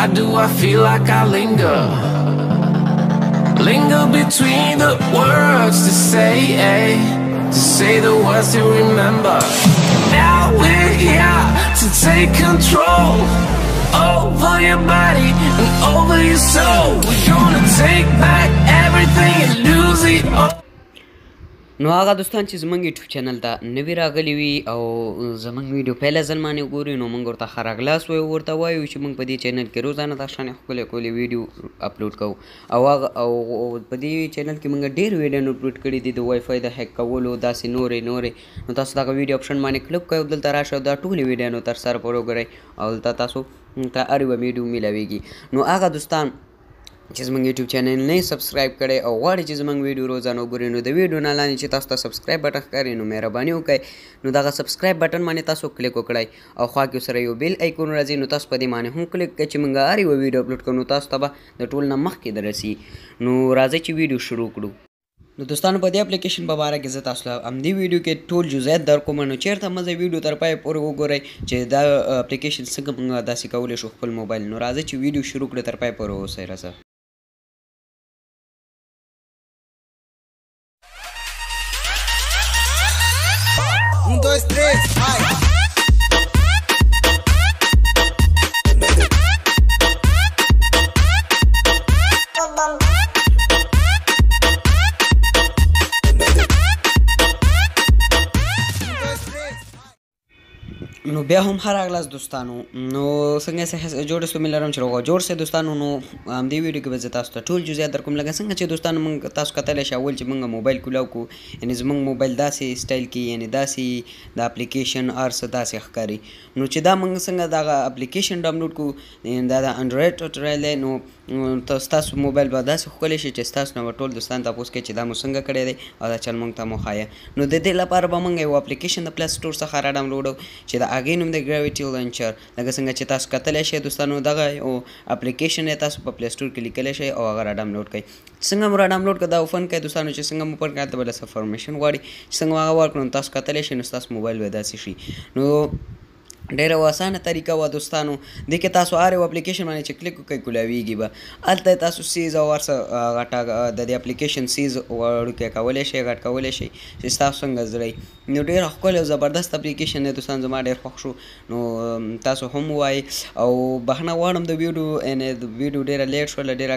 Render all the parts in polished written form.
Why do I feel like I linger? Linger between the words to say the words to remember. Now we're here to take control over your body and over your soul. We're gonna take back everything and lose it all. نو هغه دوستان چې زموږ یوټیوب چینل ته نوی راغلی وي او زموږ ویډیو پهله ځل باندې وګوري نو موږ ورته ښه راغلاست وایو ورته وایو چې موږ په دې چینل کې روزانه دا شانې ښکلې ښکلې ویډیو اپلوډ کوو او په دې چینل کې موږ ډېر ویډیو اپلوډ کړي دي د وای فای د هیک کولو داسې نورې نو تاسو دغه ویډیو اپشن باندې کلیک کوئ دلته راشئ دا ټولې ویډیوانو تر سره پورې وګورئ او دلته تاسو ته هر یوه ویډیو میلاویږي نو هغه دوستان چې زموږ یوټیوب چینل نه سبسکرایب کړئ او غواړئ چې زموږ ویډیو روزانه وګورئ نو د ویډیو نه لاندې چې تاسو ته سبسکرایب بټن ښکاري نو مهرباني وکړئ نو دغه سبسکرایب بټن باندې تاسو کلیک وکړئ او خوا کې سره یو بیل ایکون راځي نو تاسو په دې باندې هم کلیک کړئ چې موږ هر یوه ویډیو اپلوډ کړو نو تاسو ته به د ټول نه مخکې دررسي نو راځئ چې ویډیو شروع کړو نو دوستانو په دې اپلیکیشن په باره کې زه تاسو ته همدې ویډیو کې ټول جوزيات درکوم نو چېرته مزه ویډیو تر پایه پورې وګورئ چې دا اپلیکیشن څنګه موږ داسې کولی شو خپل موبایل نو راځئ چې ویډیو شروع کړو تر پایه پورې اوسئ راسه Un, dos, tres, ay. نو بیا هم ښه راغلاست دوستانو نو څنګه جوړ ستو مې لرم چې روغه جوړ سئ دوستانو نو همدې ویډیو کې به زه تاسو ته ټول جزئیات درکوم لکه څنګه چې دوستانو موږ تاسو کتلی شئ اول چې موږ موبایل کولاو کړو یعنې زموږ موبایل داسې سټایل کې یعنې داسې د اپلیکیشن هر څه داسې ښکاري نو چې دا موږ څنګه دغه اپلیکیشن ډاونلوډ کړو دا د انډرایډ ټوټوریال دی نو ستاسو موبایل به داسې ښکلی شي چې ستاسو نه به ټول دوستان تپوس کوي چې دا مو څنګه کړی دی او دا چل موږ ته مو ښایه نو د دې لپاره به موږ یو اپلیکیشن د پلی سټور څخه را ډاونلوډو چې د هغې نوم دی ګراویټي لانچر لکه څنګه چې تاسو کتلی شئ دوستانو دغه یو اپلیکیشن یې تاسو په پلی سټور کې لیکلی شئ او هغه را ډاونلوډ کړئ څنګه مو را ډاونلوډ کړه دا اوپن کړئ دوستانو چې څنګه مو اوپن کړه هلته به له فرمیشن غواړي چې څنګه هغه ورکړو نو تاسو کتلی شئ نو ستاسو موبایل به داسې شي نو ډېره اسانه طریقه وه دوستانو دې کې تاسو هر یو اپلیکیشن باندې چې کلیک وکړئ کولاویږي به هلته تاسو سیز او هر څه د دې اپلیکیشن سیز وړوکی کولی شئ غټ کولی شئ چې ستاسو څنګه زړئ نو ډېر ښکلی او زبردست اپلیکیشن دی دوستان زما ډېر خوښ شو نو تاسو هم ووایئ او بخښنه غواړم د ویډیو یعنې د ویډیو ډېره لیټ شوله ډېره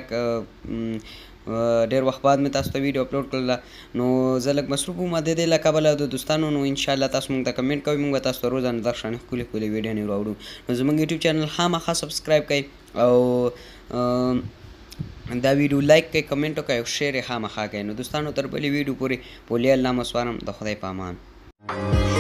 ډېر وخت بعد مې تاسو ته ویډیو اپلوډ کړله نو زه لږ مصروف وم د دې له کبله د دوستانو نو انشاءالله تاسو موږ ته کمنټ کوئ موږ به تاسو ته روزانه دغه شانې ښکلې ښکلې ویډیوانې راوړو نو زموږ یوټیوب چینل خامخا سبسکرایب کړئ او دا ویډیو لایک کړئ کمنټ وکړئ او شیر یې خامخا کړئ نو دوستانو تر بلې ویډیو پورې پولې الله مسوارم د خدای په امان